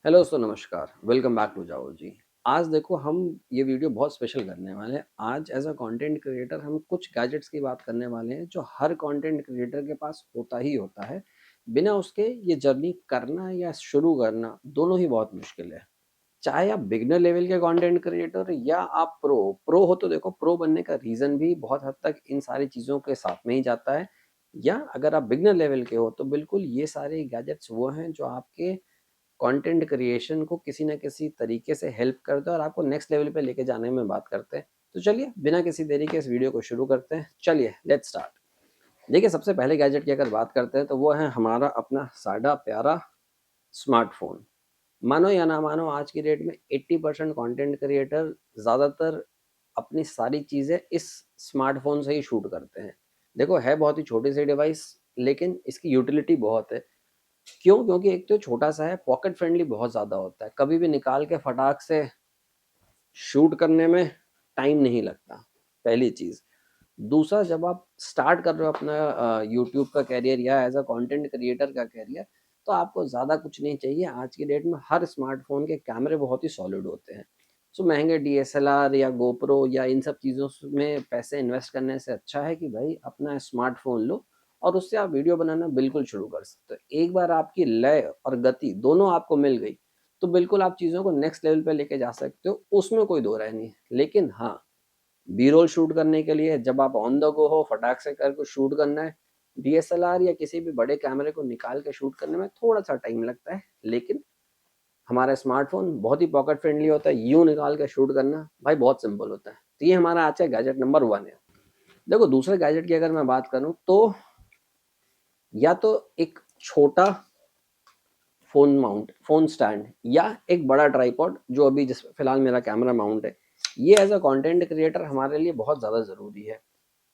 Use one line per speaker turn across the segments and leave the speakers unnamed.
Hello दोस्तों, नमस्कार। Welcome back to जाओ जी। आज देखो, हम ये वीडियो बहुत स्पेशल करने वाले हैं। आज एज अ कंटेंट क्रिएटर हम कुछ गैजेट्स की बात करने वाले हैं जो हर कंटेंट क्रिएटर के पास होता ही होता है। बिना उसके ये जर्नी करना या शुरू करना दोनों ही बहुत मुश्किल है। चाहे आप बिगिनर लेवल के कंटेंट क्रिएटर या आप प्रो हो, तो देखो, प्रो बनने का रीज़न भी बहुत हद तक इन सारी चीज़ों के साथ में ही जाता है। या अगर आप बिगिनर लेवल के हो तो बिल्कुल ये सारे गैजेट्स वो हैं जो आपके कंटेंट क्रिएशन को किसी न किसी तरीके से हेल्प करते हैं और आपको नेक्स्ट लेवल पे लेके जाने में बात करते हैं। तो चलिए, बिना किसी देरी के इस वीडियो को शुरू करते हैं। चलिए, लेट्स स्टार्ट। देखिए, सबसे पहले गैजेट की अगर बात करते हैं तो वो है हमारा अपना सादा प्यारा स्मार्टफोन। मानो या ना मानो, आज की डेट में 80% कंटेंट क्रिएटर ज़्यादातर अपनी सारी चीज़ें इस स्मार्टफोन से ही शूट करते हैं। देखो, है बहुत ही छोटी सी डिवाइस, लेकिन इसकी यूटिलिटी बहुत है। क्यों? क्योंकि एक तो छोटा सा है, पॉकेट फ्रेंडली बहुत ज़्यादा होता है, कभी भी निकाल के फटाक से शूट करने में टाइम नहीं लगता, पहली चीज़। दूसरा, जब आप स्टार्ट कर रहे हो अपना यूट्यूब का करियर या एज अ कंटेंट क्रिएटर का करियर, तो आपको ज़्यादा कुछ नहीं चाहिए। आज की डेट में हर स्मार्टफोन के कैमरे बहुत ही सॉलिड होते हैं। सो महंगे डीएसएलआर या गोप्रो या इन सब चीज़ों में पैसे इन्वेस्ट करने से अच्छा है कि भाई अपना स्मार्टफोन लो और उससे आप वीडियो बनाना बिल्कुल शुरू कर सकते हो। एक बार आपकी लय और गति दोनों आपको मिल गई तो बिल्कुल आप चीज़ों को नेक्स्ट लेवल पे लेके जा सकते हो, उसमें कोई दो राय नहीं है। लेकिन हाँ, बी रोल शूट करने के लिए जब आप ऑन द गो हो, फटाक से कर कुछ शूट करना है, डीएसएलआर या किसी भी बड़े कैमरे को निकाल के शूट करने में थोड़ा सा टाइम लगता है। लेकिन हमारा स्मार्टफोन बहुत ही पॉकेट फ्रेंडली होता है, यूं निकाल के शूट करना भाई बहुत सिंपल होता है। तो ये हमारा आज का गैजेट नंबर 1 है। देखो, दूसरे गैजेट की अगर मैं बात करूं तो या तो एक छोटा फोन स्टैंड या एक बड़ा ट्राइपॉड, जो अभी जिस फिलहाल मेरा कैमरा माउंट है। ये एज अ कंटेंट क्रिएटर हमारे लिए बहुत ज़्यादा ज़रूरी है।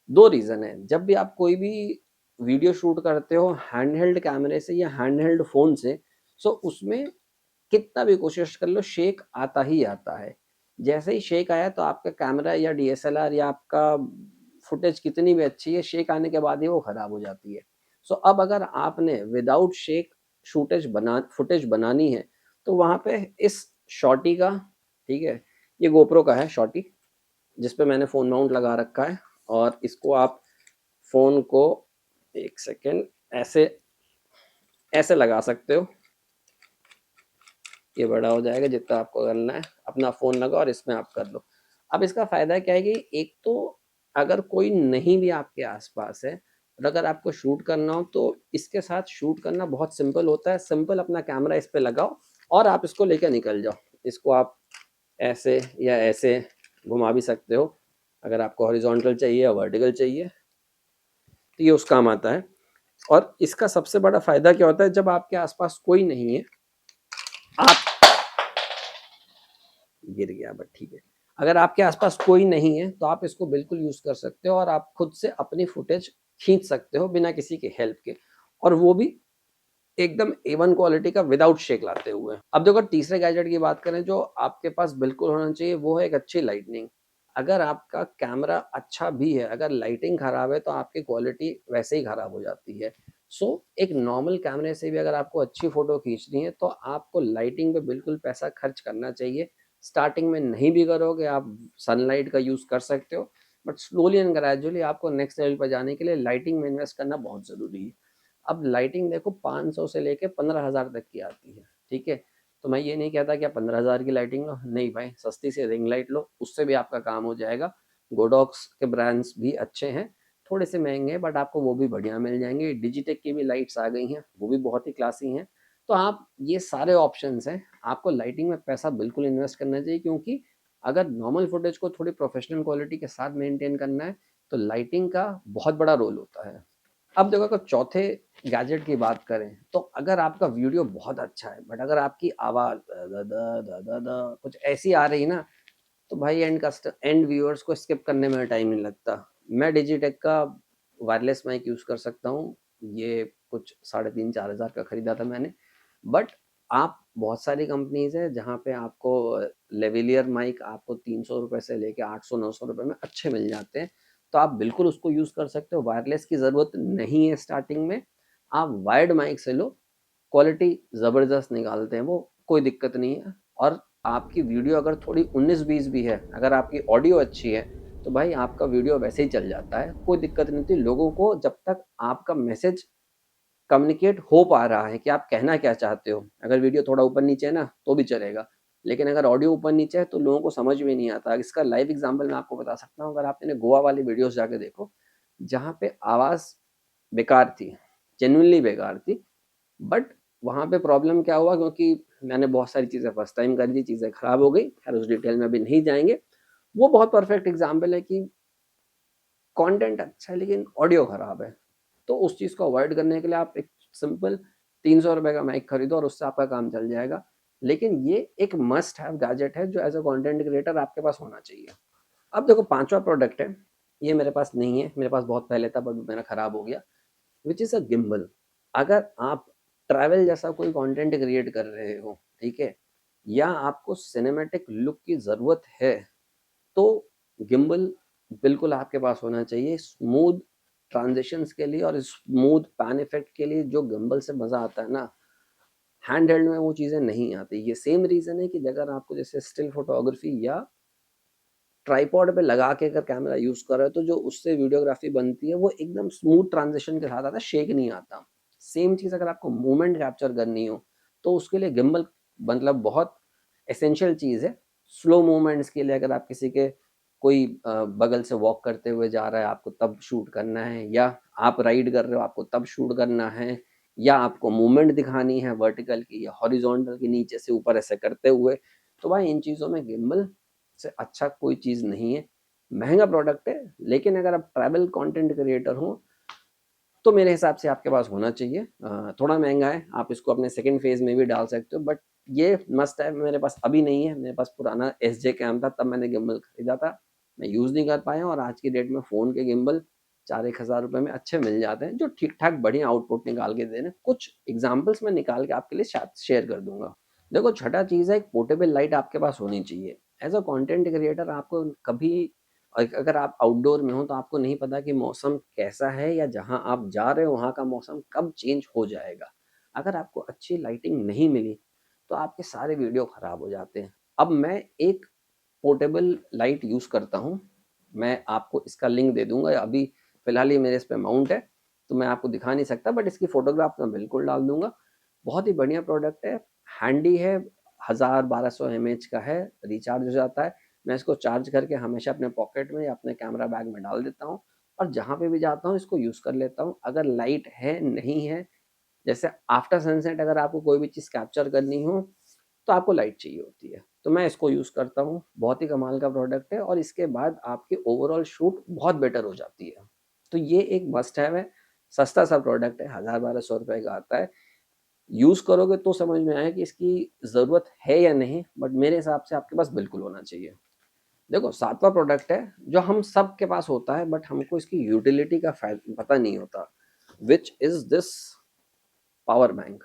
दो रीज़न है। जब भी आप कोई भी वीडियो शूट करते हो हैंडहेल्ड कैमरे से या हैंडहेल्ड फ़ोन से, सो उसमें कितना भी कोशिश कर लो, शेक आता ही आता है। जैसे ही शेक आया तो आपका कैमरा या डीएसएलआर या आपका फुटेज कितनी भी अच्छी है, शेक आने के बाद ही वो ख़राब हो जाती है। सो अब अगर आपने विदाउट शेक फुटेज बनानी है तो वहाँ पे इस शॉटी का, ठीक है, ये गोप्रो का है शॉटी, जिस पे मैंने फ़ोन माउंट लगा रखा है। और इसको आप फ़ोन को एक सेकेंड ऐसे ऐसे लगा सकते हो। ये बड़ा हो जाएगा जितना आपको करना है। अपना फ़ोन लगाओ और इसमें आप कर लो। अब इसका फ़ायदा क्या है कि एक तो अगर कोई नहीं भी आपके आस-पास है और अगर आपको शूट करना हो तो इसके साथ शूट करना बहुत सिंपल होता है। सिंपल अपना कैमरा इस पे लगाओ और आप इसको लेके निकल जाओ। इसको आप ऐसे या ऐसे घुमा भी सकते हो, अगर आपको हॉरिजॉन्टल चाहिए या वर्टिकल चाहिए, तो ये उस काम आता है। और इसका सबसे बड़ा फ़ायदा क्या होता है, जब आपके आस-पास कोई नहीं है, आप गिर गया, बट ठीक है। अगर आपके आसपास कोई नहीं है तो आप इसको बिल्कुल यूज़ कर सकते हो और आप खुद से अपनी फुटेज खींच सकते हो बिना किसी के हेल्प के, और वो भी एकदम A1 क्वालिटी का विदाउट शेक लाते हुए। अब देखो, तीसरे गैजेट की बात करें जो आपके पास बिल्कुल होना चाहिए, वो है एक अच्छी लाइटनिंग। अगर आपका कैमरा अच्छा भी है, अगर लाइटिंग खराब है तो आपकी क्वालिटी वैसे ही खराब हो जाती है। सो एक नॉर्मल कैमरे से भी अगर आपको अच्छी फ़ोटो खींचनी है तो आपको लाइटिंग पे बिल्कुल पैसा खर्च करना चाहिए। स्टार्टिंग में नहीं भी करोगे, आप सनलाइट का यूज़ कर सकते हो, बट स्लोली एंड ग्रेजुअली आपको नेक्स्ट लेवल पर जाने के लिए लाइटिंग में इन्वेस्ट करना बहुत ज़रूरी है। अब लाइटिंग देखो, 500 से लेके 15,000 तक की आती है, ठीक है? तो मैं ये नहीं कहता कि आप 15,000 की लाइटिंग लो, नहीं भाई, सस्ती सी रिंग लाइट लो, उससे भी आपका काम हो जाएगा। गोडॉक्स के ब्रांड्स भी अच्छे हैं, थोड़े से महंगे हैं बट आपको वो भी बढ़िया मिल जाएंगे। डिजिटेक की भी लाइट्स आ गई हैं, वो भी बहुत ही क्लासी हैं। तो आप, ये सारे ऑप्शंस हैं। आपको लाइटिंग में पैसा बिल्कुल इन्वेस्ट करना चाहिए, क्योंकि अगर नॉर्मल फुटेज को थोड़ी प्रोफेशनल क्वालिटी के साथ मेंटेन करना है तो लाइटिंग का बहुत बड़ा रोल होता है। अब देखो, अगर चौथे गैजेट की बात करें तो अगर आपका वीडियो बहुत अच्छा है बट अगर आपकी आवाज़ the the the the the कुछ ऐसी आ रही ना, तो भाई एंड व्यूअर्स को स्किप करने में टाइम नहीं लगता। मैं डिजिटेक का वायरलेस माइक यूज़ कर सकता हूँ। ये कुछ 3,500-4,000 का खरीदा था मैंने। बट आप, बहुत सारी कंपनीज है जहाँ पे आपको लेविलियर माइक आपको 300 रुपये से लेके 800-900 रुपये में अच्छे मिल जाते हैं। तो आप बिल्कुल उसको यूज़ कर सकते हो। वायरलेस की ज़रूरत नहीं है स्टार्टिंग में, आप वायर्ड माइक से लो, क्वालिटी ज़बरदस्त निकालते हैं वो। कोई दिक्कत नहीं है। और आपकी वीडियो अगर थोड़ी 19-20 भी है, अगर आपकी ऑडियो अच्छी है, तो भाई आपका वीडियो वैसे ही चल जाता है, कोई दिक्कत नहीं होती। लोगों को जब तक आपका मैसेज कम्युनिकेट हो पा रहा है कि आप कहना क्या चाहते हो, अगर वीडियो थोड़ा ऊपर-नीचे है ना, तो भी चलेगा। लेकिन अगर ऑडियो ऊपर-नीचे है, तो लोगों को समझ में नहीं आता। इसका लाइव एग्ज़ाम्पल मैं आपको बता सकता हूँ, अगर आपने गोवा वाली वीडियोज़ जाके देखो, जहाँ पे आवाज़ बेकार थी, जेन्युइनली बेकार थी। बट वहाँ पे प्रॉब्लम क्या हुआ, क्योंकि मैंने बहुत सारी चीज़ें फर्स्ट टाइम करी थी, चीज़ें खराब हो गई। खैर उस डिटेल में अभी नहीं जाएँगे। वो बहुत परफेक्ट एग्ज़ाम्पल है कि कंटेंट अच्छा है लेकिन ऑडियो खराब है। तो उस चीज़ को अवॉइड करने के लिए आप एक सिंपल ₹300 का माइक खरीदो और उससे आपका काम चल जाएगा। लेकिन ये एक मस्ट हैव गैजेट है जो एज़ अ कंटेंट क्रिएटर आपके पास होना चाहिए। अब देखो 5वां प्रोडक्ट है, ये मेरे पास नहीं है, मेरे पास बहुत पहले था बट मेरा खराब हो गया, व्हिच इज़ अ गिम्बल। अगर आप ट्रैवल जैसा कोई कंटेंट क्रिएट कर रहे हो, ठीक है? या आपको सिनेमैटिक लुक की ज़रूरत है, तो गिम्बल बिल्कुल आपके पास होना चाहिए। स्मूथ ट्रांजिशंस के लिए और स्मूथ पैन इफेक्ट के लिए जो गिम्बल से मज़ा आता है ना, हैंड हेल्ड में वो चीज़ें नहीं आती। ये सेम रीज़न है कि अगर आपको जैसे स्टिल फोटोग्राफी या ट्राइपॉड पे लगा के अगर कैमरा यूज़ कर रहे हो, तो जो उससे वीडियोग्राफी बनती है वो एकदम स्मूथ ट्रांजिशन के साथ आता है, शेक नहीं आता। सेम चीज़ अगर आपको मूवमेंट कैप्चर करनी हो, तो उसके लिए गिम्बल मतलब बहुत एसेंशियल चीज़ है। स्लो मूवमेंट्स के लिए अगर आप किसी के कोई बगल से वॉक करते हुए जा रहा है, आपको तब शूट करना है, या आप राइड कर रहे हो, आपको तब शूट करना है, या आपको मूवमेंट दिखानी है वर्टिकल की या हॉरिजॉन्टल की, नीचे से ऊपर ऐसे करते हुए, तो भाई इन चीज़ों में गिम्बल से अच्छा कोई चीज़ नहीं है। महँगा प्रोडक्ट है, लेकिन अगर आप ट्रैवल कंटेंट क्रिएटर हो, तो मेरे हिसाब से आपके पास होना चाहिए। थोड़ा महँगा है, आप इसको अपने सेकंड फ़ेज़ में भी डाल सकते हो, बट ये मस्ट है। मेरे पास अभी नहीं है, मेरे पास पुराना एसजे कैम था, तब मैंने गिम्बल खरीदा था। मैं यूज़ नहीं कर पाया, और आज की डेट में फ़ोन के गिम्बल 4-1 हज़ार रुपए में अच्छे मिल जाते हैं, जो ठीक-ठाक बढ़िया आउटपुट निकाल के दे रहे हैं। कुछ एग्ज़ाम्पल्स मैं निकाल के आपके लिए शायद शेयर कर दूँगा। देखो छठा चीज़ है, एक पोर्टेबल लाइट आपके पास होनी चाहिए। एज़ अ कंटेंट क्रिएटर आपको कभी अगर आप आउटडोर में हो, तो आपको नहीं पता कि मौसम कैसा है, या जहाँ आप जा रहे हो वहाँ का मौसम कब चेंज हो जाएगा। अगर आपको अच्छी लाइटिंग नहीं मिली, तो आपके सारे वीडियो खराब हो जाते हैं। अब मैं एक पोर्टेबल लाइट यूज़ करता हूँ, मैं आपको इसका लिंक दे दूँगा। अभी फ़िलहाल ये मेरे इस पे माउंट है, तो मैं आपको दिखा नहीं सकता, बट इसकी फ़ोटोग्राफ मैं बिल्कुल डाल दूँगा। बहुत ही बढ़िया प्रोडक्ट है, हैंडी है, 1000-1200 एमएएच का है, रिचार्ज हो जाता है। मैं इसको चार्ज करके हमेशा अपने पॉकेट में या अपने कैमरा बैग में डाल देता हूँ, और जहाँ पे भी जाता हूँ इसको यूज़ कर लेता हूँ। अगर लाइट है, नहीं है, जैसे आफ्टर सनसेट अगर आपको कोई भी चीज़ कैप्चर करनी हो, तो आपको लाइट चाहिए होती है। तो मैं इसको यूज़ करता हूँ, बहुत ही कमाल का प्रोडक्ट है, और इसके बाद आपकी ओवरऑल शूट बहुत बेटर हो जाती है। तो ये एक मस्ट हैव है, सस्ता-सा प्रोडक्ट है, 1000-1200 रुपए का आता है। यूज़ करोगे तो समझ में आएगा कि इसकी ज़रूरत है या नहीं, बट मेरे हिसाब से आपके पास बिल्कुल होना चाहिए। देखो 7वां प्रोडक्ट है, जो हम सबके पास होता है, बट हमको इसकी यूटिलिटी का पता नहीं होता, which is this power bank.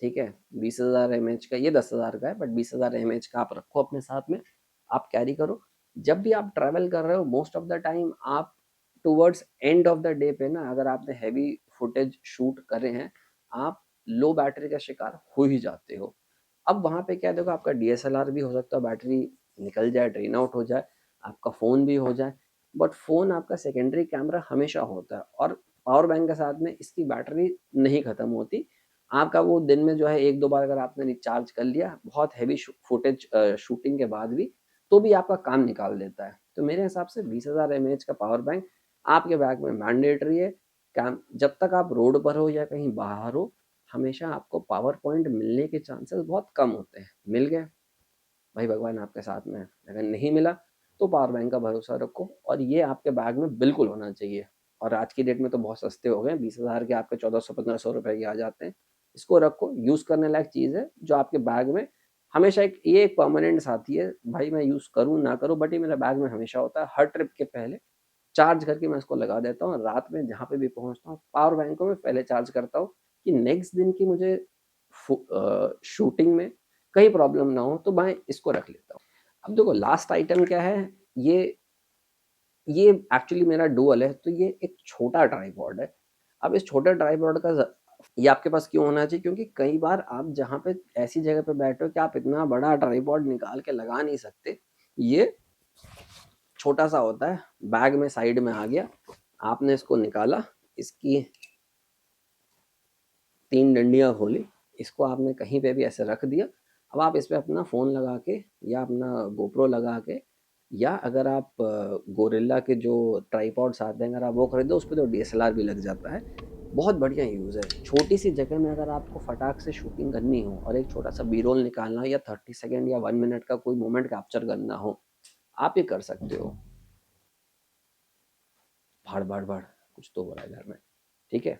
ठीक है? 20,000 एमएएच का, ये 10,000 का है, बट 20,000 एमएएच का आप रखो अपने साथ में, आप कैरी करो। जब भी आप ट्रैवल कर रहे हो, मोस्ट ऑफ द टाइम आप towards end of the day पे ना, अगर आपने हैवी फुटेज शूट करे हैं, आप लो बैटरी का शिकार हो ही जाते हो। अब वहाँ पे क्या, देखो आपका डीएसएलआर भी हो सकता है बैटरी निकल जाए, ड्रेन आउट हो जाए, आपका फ़ोन भी हो जाए, बट फ़ोन आपका सेकेंडरी कैमरा हमेशा होता है, और पावर बैंक के साथ में इसकी बैटरी नहीं ख़त्म होती। आपका वो दिन में जो है 1-2 बार अगर आपने रिचार्ज कर लिया, बहुत हेवी फुटेज शूटिंग के बाद भी, तो भी आपका काम निकाल देता है। तो मेरे हिसाब से 20,000 एमएएच का पावर बैंक आपके बैग में मैंडेटरी है। काम जब तक आप रोड पर हो या कहीं बाहर हो, हमेशा आपको पावर पॉइंट मिलने के चांसेस बहुत कम होते हैं। मिल गए, भाई भगवान आपके साथ में है। अगर नहीं मिला, तो पावर बैंक का भरोसा रखो, और ये आपके बैग में बिल्कुल होना चाहिए। और आज की डेट में तो बहुत सस्ते हो गए, 20,000 के आपके 1400-1500 रुपए के आ जाते हैं। इसको रखो, यूज़ करने लायक चीज़ है, जो आपके बैग में हमेशा ये एक परमानेंट साथी है। भाई मैं यूज़ करूँ ना करूँ, बट ये मेरे बैग में हमेशा होता है। हर ट्रिप के पहले चार्ज करके मैं इसको लगा देता हूँ। रात में जहाँ पे भी पहुँचता हूँ, पावर बैंक को मैं पहले चार्ज करता हूँ, कि नेक्स्ट दिन की मुझे शूटिंग में कहीं प्रॉब्लम ना हो, तो मैं इसको रख लेता हूँ। अब देखो लास्ट आइटम क्या है, ये ये एक्चुअली मेरा डुअल है, तो ये एक छोटा ट्राइपॉड है। अब इस छोटे ट्राइपॉड का ये आपके पास क्यों होना चाहिए? क्योंकि कई बार आप जहाँ पे ऐसी जगह पे बैठे हो कि आप इतना बड़ा ट्राइपॉड निकाल के लगा नहीं सकते, ये छोटा-सा होता है, बैग में साइड में आ गया, आपने इसको निकाला, इसकी 3 डंडियाँ खोली, इसको आपने कहीं पे भी ऐसे रख दिया। अब आप इस पे अपना फ़ोन लगा के या अपना गोप्रो लगा के, या अगर आप गोरिल्ला के जो ट्राइपॉड्स आते हैं, अगर आप वो खरीदो, उस पे तो डीएसएलआर भी लग जाता है। बहुत बढ़िया यूज़ है। छोटी सी जगह में अगर आपको फटाक से शूटिंग करनी हो और एक छोटा-सा बी-रोल निकालना हो या 30 सेकंड या 1 मिनट का कोई मोमेंट कैप्चर करना हो, आप ये कर सकते हो। भाड़, भाड़, भाड़, कुछ तो हो रहा है घर में, ठीक है?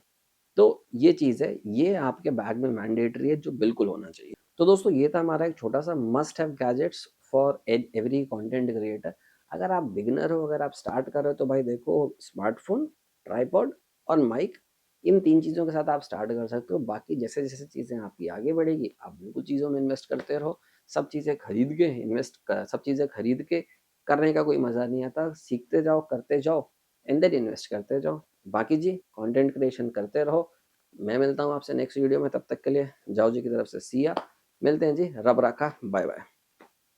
तो ये चीज़ है, ये आपके बैग में मैंडेटरी है, जो बिल्कुल होना चाहिए। तो दोस्तों, ये था हमारा एक छोटा-सा must have gadgets for every content creator. अगर आप बिगिनर हो, अगर आप स्टार्ट कर रहे हो, तो भाई देखो, स्मार्टफ़ोन, ट्राइपॉड और माइक, इन 3 चीज़ों के साथ आप स्टार्ट कर सकते हो। बाकी जैसे-जैसे चीज़ें आपकी आगे बढ़ेगी, आप बिल्कुल चीज़ों में इन्वेस्ट करते रहो। सब चीज़ें खरीद के करने का कोई मज़ा नहीं आता। सीखते जाओ, करते जाओ, एंड देन इन्वेस्ट करते जाओ। बाकी जी, कंटेंट क्रिएशन करते रहो। मैं मिलता हूँ आपसे नेक्स्ट वीडियो में, तब तक के लिए जाओ जी की तरफ से सी या। मिलते हैं जी, रब राखा, बाय बाय।